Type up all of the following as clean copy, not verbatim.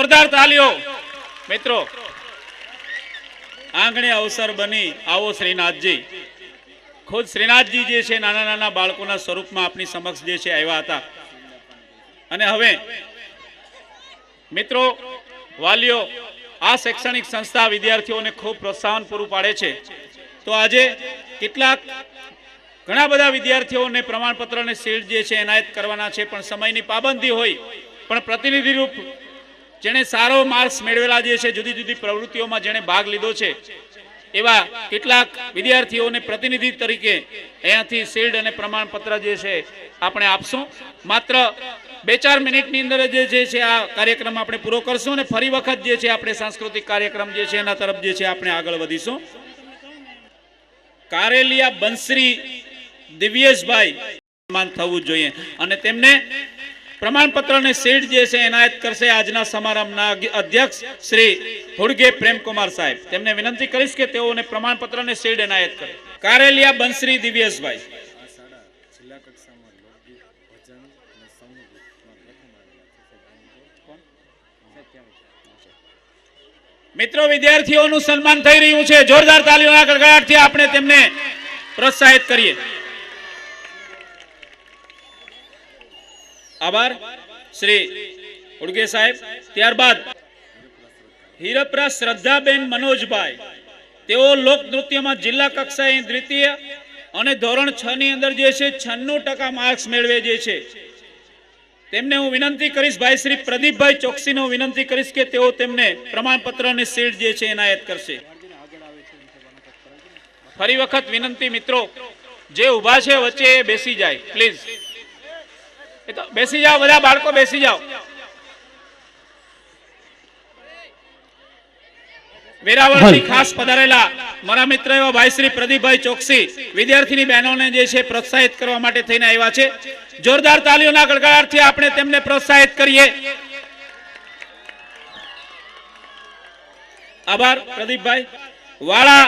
जोरदार तालीओ मित्रों। आंगणे अवसर बनी आवो श्रीनाथजी। खुद श्रीनाथजी जे छे नाना नाना बाळकोना स्वरूपमां आपनी समक्ष जे छे आव्या हता अने हवे मित्रों वालीओ आ शैक्षणिक संस्था विद्यार्थीओने खूब प्रोत्साहन पूरुं पाडे छे। तो आजे કેટલાક ઘણા બધા વિદ્યાર્થીઓને પ્રમાણપત્ર અને શીલ્ડ જે છે એનાયત કરવાના છે, પણ સમયની પાબંદી હોય પણ પ્રતિનિધિ રૂપ જેણે સારો માર્ક્સ મેળવેલા જે છે, જુદી જુદી પ્રવૃત્તિઓમાં જેણે ભાગ લીધો છે એવા કેટલાક વિદ્યાર્થીઓને પ્રતિનિધિ તરીકે અહીંયાથી શીલ્ડ અને પ્રમાણપત્ર જે છે આપણે આપશું। માત્ર 2-4 મિનિટની અંદર જે છે આ કાર્યક્રમ આપણે પૂરો કરશું અને ફરી વખત જે છે આપણે સાંસ્કૃતિક કાર્યક્રમ જે છે એના તરફ જે છે આપણે આગળ વધીશું। कारेलिया बंसरी दिव्येश भाई सम्मान थवुं जोईए अने तेमने प्रमाणपत्र ने शील्ड जे छे एनायत करशे आजना समारंभना अध्यक्ष श्री हुड़गे प्रेमकुमार साहेब। तेमने विनंती करीश के तेओने प्रमाणपत्र ने शील्ड एनायत करे। कारेलिया बंसरी दिव्येश भाई। मित्रों विद्यार्थीओनुं सन्मान थई रह्युं छे। जोरदार तालीओना गड़गड़ाटथी आपणे तेमने प्रोत्साहित करीए। आभार श्री उड़गे साहेब। त्यारबाद हीरपरा श्रद्धाबेन मनोजभाई, तेओ लोक नृत्यमां जिल्ला कक्षाए द्वितीय अने धोरण 6 ની અંદર જે છે 96% मार्क्स मेळवे जे છે तेमने हूँ विनंती करीश भाई श्री प्रदीप भाई चौकसी ने विनंती करीश के तेओ तेमने प्रमाणपत्र ने शील्ड जे छे एनायत करशे। फरी वखत विनंती मित्रों जे उभा छे वच्चे बेसी जाए प्लीज। ए तो बेसी जाओ, बधा बाळको बेसी जाओ। वेरावळथी खास पधारेला मारा मित्र एवा भाई श्री प्रदीप भाई चौकसी विद्यार्थीनी बहनोने जे छे प्रोत्साहित करवा माटे थईने आव्या छे। जोरदार तालीओना गड़गड़ाटथी आपणे तेमने प्रोत्साहित करीए। आभार प्रदीप भाई। वाला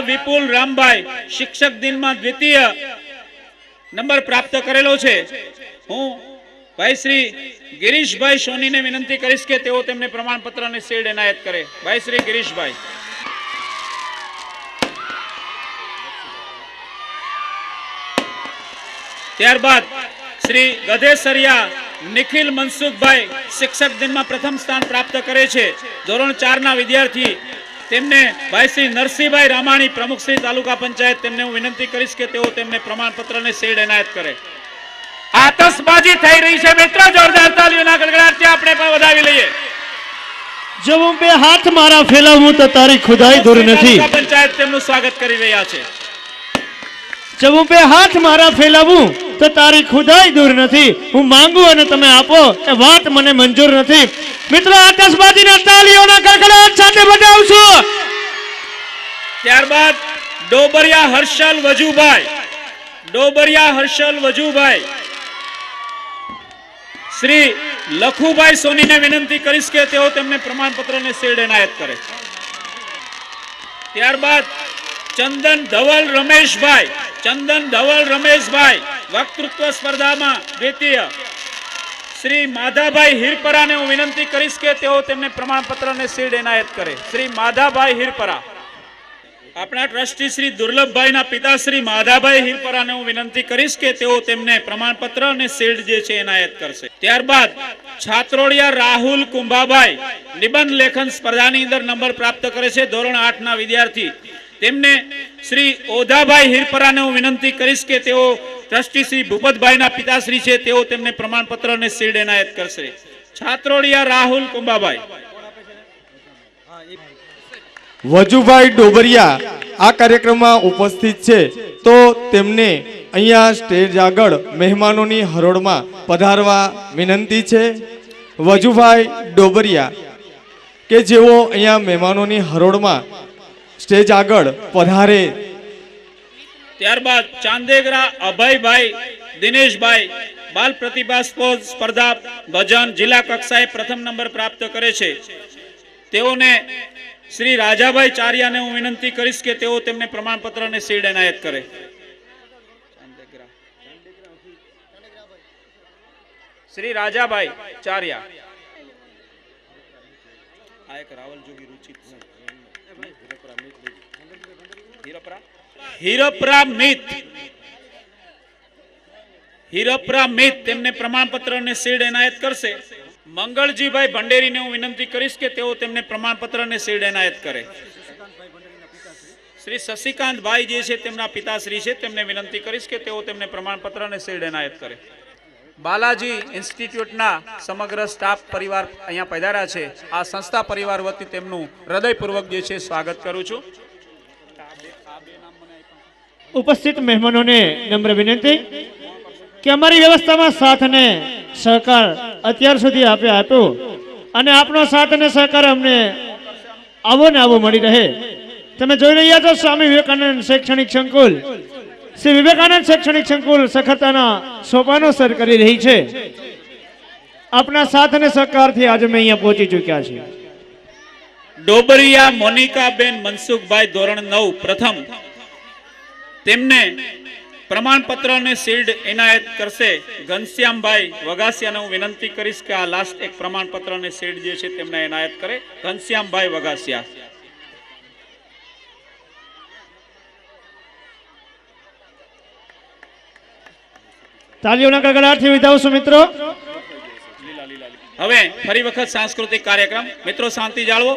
विपुल रामभाई शिक्षक दिन में द्वितीय नंबर प्राप्त करेलो छे। हूँ भाई श्री गिरीश भाई सोनी ने विनंती करीश के तेओ तेमने प्रमाणपत्र ने शील्ड एनायत करे। भाई श्री गिरीश भाई। त्यारबाद श्री गधेसरिया निखिल मनसुख भाई शिक्षक दिन में प्रथम स्थान प्राप्त करे छे। धोरण 4 ना विद्यार्थी तेमने भाई श्री नरसिंह भाई रामाणी प्रमुख श्री तालुका पंचायत तेमने हूँ विनंती करीश के तेओ तेमने प्रमाणपत्र ने शील्ड एनायत करे। आतशबाजी थई रही छे मित्रों। जोरदार तालीओना गड़गड़ाटथी आपणे पण વધાવી લઈએ। જો હું બે હાથ મારા ફેલાવું તો તારી ખુદાઈ દૂર નથી। પંચાયત તેમનું સ્વાગત કરી રહ્યા છે। जब હું બે હાથ મારા ફેલાવું તો તારી ખુદાઈ દૂર નથી। હું માંગુ અને તમે આપો એ વાત મને મંજૂર નથી। મિત્રો આતશબાજીના તાળીઓના ગડગડાટ સાથે બજાવશો। ત્યારબાદ ડોબરિયા હર્ષલ વજુભાઈ श्री लखुभाई सोनी ने विनंती करीश के तेओ तेमने प्रमाणपत्र ने शील्ड एनायत करे। त्यारबाद चंदन धवल रमेशभाई वक्तृत्व स्पर्धा में द्वितीय श्री माधाभाई हिरपरा ने हूँ विनंती करीश के तेओ तेमने प्रमाणपत्र ने शील्ड एनायत करे। श्री माधाभाई हिरपरा। अपना ट्रस्टी श्री दुर्लभ भाई ना पिता श्री माधाभाई हिरपरा ने हूँ विनंती करीश के तेओ तेमने प्रमाणपत्र ने शील्ड जे छे एनायत करशे। त्यारबाद छात्रोड़िया राहुल कुंभाभाई निबंध लेखन स्पर्धा नी अंदर नंबर प्राप्त करे छे। धोरण 8 ना विद्यार्थी तेमने श्री ओधाभाई हिरपरा ने हूँ विनंती करीश के तेओ ट्रस्टी श्री भूपतभाई ना पिताश्री छे तेओ तेमने प्रमाणपत्र ने शील्ड एनायत करशे। छात्रोड़िया राहुल कुंभाभाई। वजुभाई डोबरिया आ कार्यक्रम में उपस्थित छे तो तेमने अहींया स्टेज आगळ मेहमानोनी हरोळमां पधारवा विनंती छे। वजुभाई डोबरिया के जेओ अहींया मेहमानोनी हरोळमां स्टेज आगळ पधारे। त्यारबाद चांदेगरा अभयभाई दिनेशभाई बाल प्रतिभा स्पर्धा भजन जिला कक्षाए प्रथम नंबर प्राप्त करे छे। तेओने श्री राजाभाई चारिया ने हूँ विनंती करीश के तेओ तेमने प्रमाणपत्र ने शील्ड एनायत करे। श्री राजाभाई चारिया। આ એક રાવલ જોગી રુચિત હીરપરા મિત હીરપરા મિત તેમને પ્રમાણપત્ર અને શિલ્ડ એનાયત કરશે. મંગળજીભાઈ ભંડેરીને હું વિનંતી કરીશ કે તેઓ તેમને પ્રમાણપત્ર અને શિલ્ડ એનાયત કરે. શ્રી શશિકાંતભાઈ જે છે તેમના પિતાશ્રી છે, તેમને વિનંતી કરીશ કે તેઓ તેમને પ્રમાણપત્ર અને શિલ્ડ એનાયત કરે. બાલાજી ઇન્સ્ટિટ્યૂટના સમગ્ર સ્ટાફ પરિવાર અહીંયા પધાર્યા છે. આ સંસ્થા પરિવાર વતી તેમનું હૃદયપૂર્વક જે છે સ્વાગત કરું છું. ઉપસ્થિત મહેમાનોને નમ્ર વિનંતી કે અમારી વ્યવસ્થામાં સાથ અને સહકાર અત્યાર સુધી આપ્યો અને આપનો સાથ અને સહકાર અમને આવો ને આવો મળી રહે. તમે જોઈ રહ્યા છો સ્વામી વિવેકાનંદ શૈક્ષણિક સંકુલ, શ્રી વિવેકાનંદ શૈક્ષણિક સંકુલ સખતાના સોપાનો સર કરી રહી છે. આપના સાથ અને સહકારથી આજે અમે અહીંયા પહોંચી ચૂક્યા છીએ. ડોબરિયા મોનિકાબેન મનસુખભાઈ ધોરણ 9 પ્રથમ તેમને પ્રમાણપત્ર અને શિલ્ડ એનાયત કરશે. ઘનશ્યામભાઈ વગાસિયાને હું વિનંતી કરીશ કે આ લાસ્ટ એક પ્રમાણપત્ર અને શિલ્ડ જે છે તેમને એનાયત કરે. ઘનશ્યામભાઈ વગાસિયા. તાલીઓના ગડગડાટથી વિધાવશું મિત્રો. હવે ફરી વખત સાંસ્કૃતિક કાર્યક્રમ. મિત્રો શાંતિ જાળવો.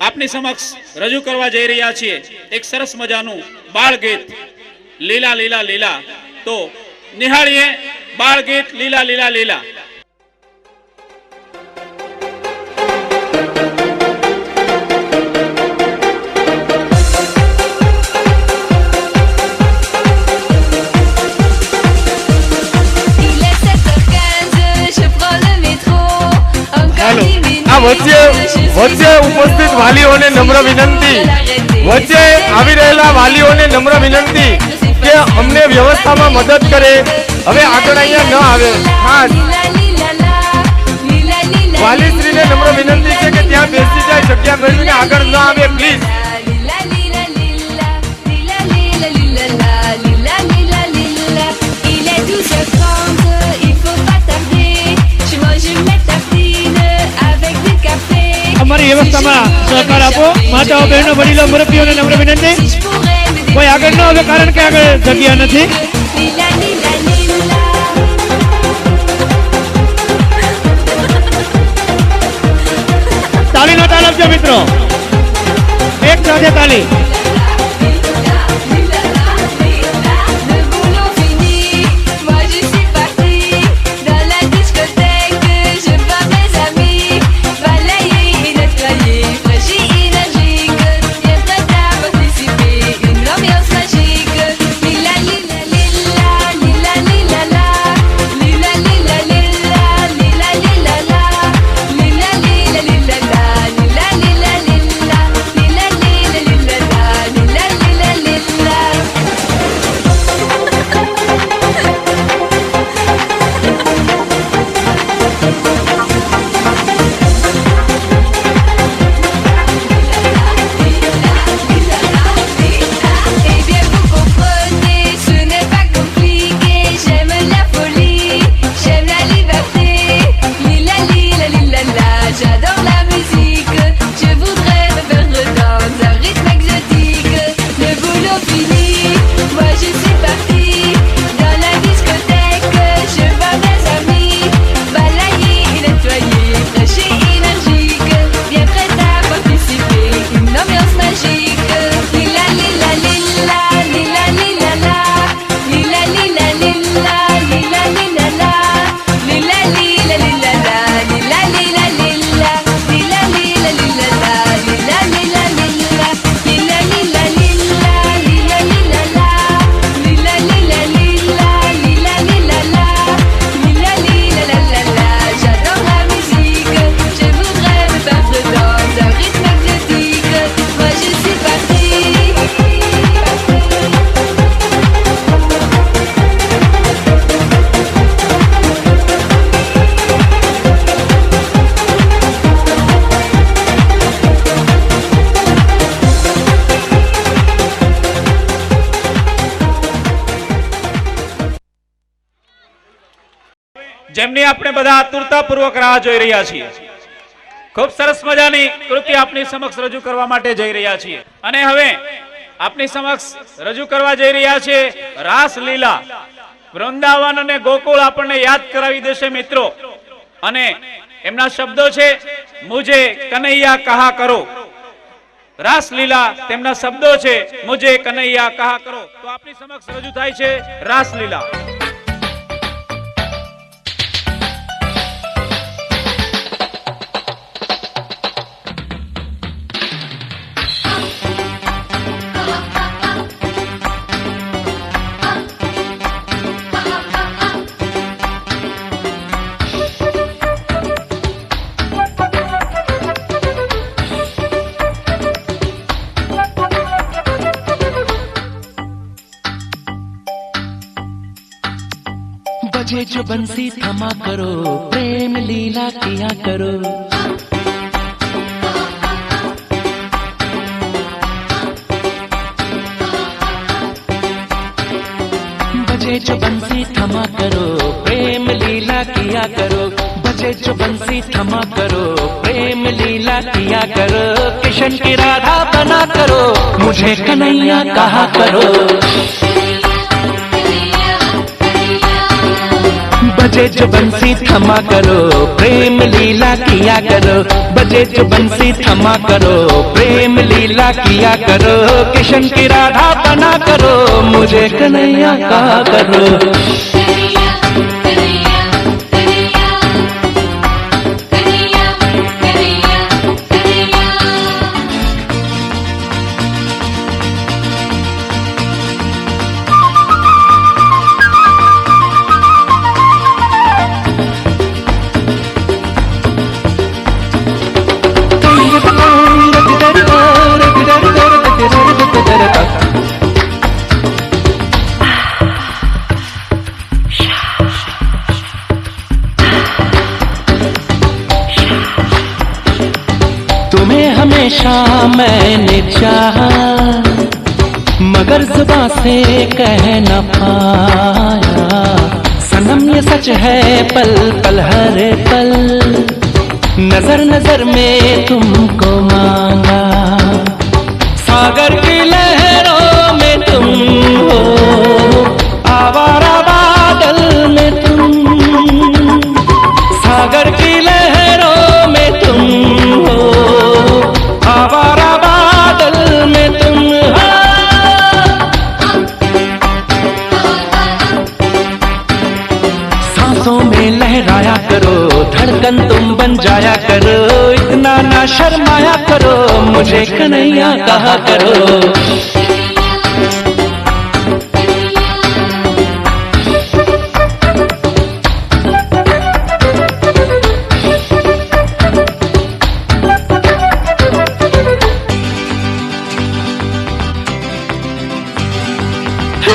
આપની સમક્ષ રજૂ કરવા જઈ રહ્યા છીએ એક સરસ મજાનું બાળ ગીત લીલા લીલા લીલા. તો નિહાળીએ બાળ ગીત લીલા લીલા લીલા. વચ્ચે ઉપસ્થિત વાલીઓને નમ્ર વિનંતી, વચ્ચે આવી રહેલા વાલીઓને નમ્ર વિનંતી કે અમને વ્યવસ્થામાં મદદ કરે. હવે આગળ અહીંયા ન આવે. ખાસ વાલીશ્રીને નમ્ર વિનંતી છે કે ત્યાં બેસી જાય, જગ્યા મેળવીને આગળ ન આવે પ્લીઝ. અમારી વ્યવસ્થામાં સહકાર આપો. માતાઓ, બહેનો, વડીલો, મુરબ્બીઓને નમ્ર વિનંતી કોઈ આગળ ન આવે કારણ કે આગળ જગ્યા નથી. તાલીનો તાલ આપજો મિત્રો, એક સાથે તાલી. જેમની આપણે બધા આતુરતાપૂર્વક રાહ જોઈ રહ્યા છીએ ખૂબ સરસ મજાની કૃતિ આપની સમક્ષ રજૂ કરવા માટે જઈ રહ્યા છીએ અને હવે આપની સમક્ષ રજૂ કરવા જઈ રહ્યા છે રાસલીલા. વૃંદાવન અને ગોકુળ આપણને યાદ કરાવી દેશે મિત્રો અને એમના શબ્દો છે મુજે કનૈયા કહા કરો. રાસલીલા તેમના શબ્દો છે મુજે કનૈયા કહા કરો. તો આપની સમક્ષ રજૂ થાય છે રાસલીલા. बजे जो बंसी थमा करो, प्रेम लीला किया करो. बजे जो बंसी थमा करो, प्रेम लीला किया करो. बजे जो बंसी थमा करो, प्रेम लीला किया करो. किशन की राधा बना करो, मुझे कन्हैया कहा करो. बजे जो बंसी थमा करो, प्रेम लीला किया करो. बजे जो बंसी थमा करो, प्रेम लीला किया करो. किशन की राधा बना करो, मुझे कन्हैया कहा करो. तुम्हें हमेशा मैंने चाहा, मगर जुबां से कह न पाया. सनम ये सच है पल पल हर पल, नजर नजर में तुमको मांगा. सागर की लहरों में तुम हो, आवारा बादल में तुम. सागर की लहरों में तुम हो, आवारा बादल में तुम हो. सांसों में लहराया करो, धड़कन तुम बन जाया करो. इतना ना शर्माया करो, मुझे कन्हैया कहा करो.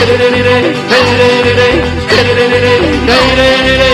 रे रे रे रे रे रे रे रे रे रे रे रे रे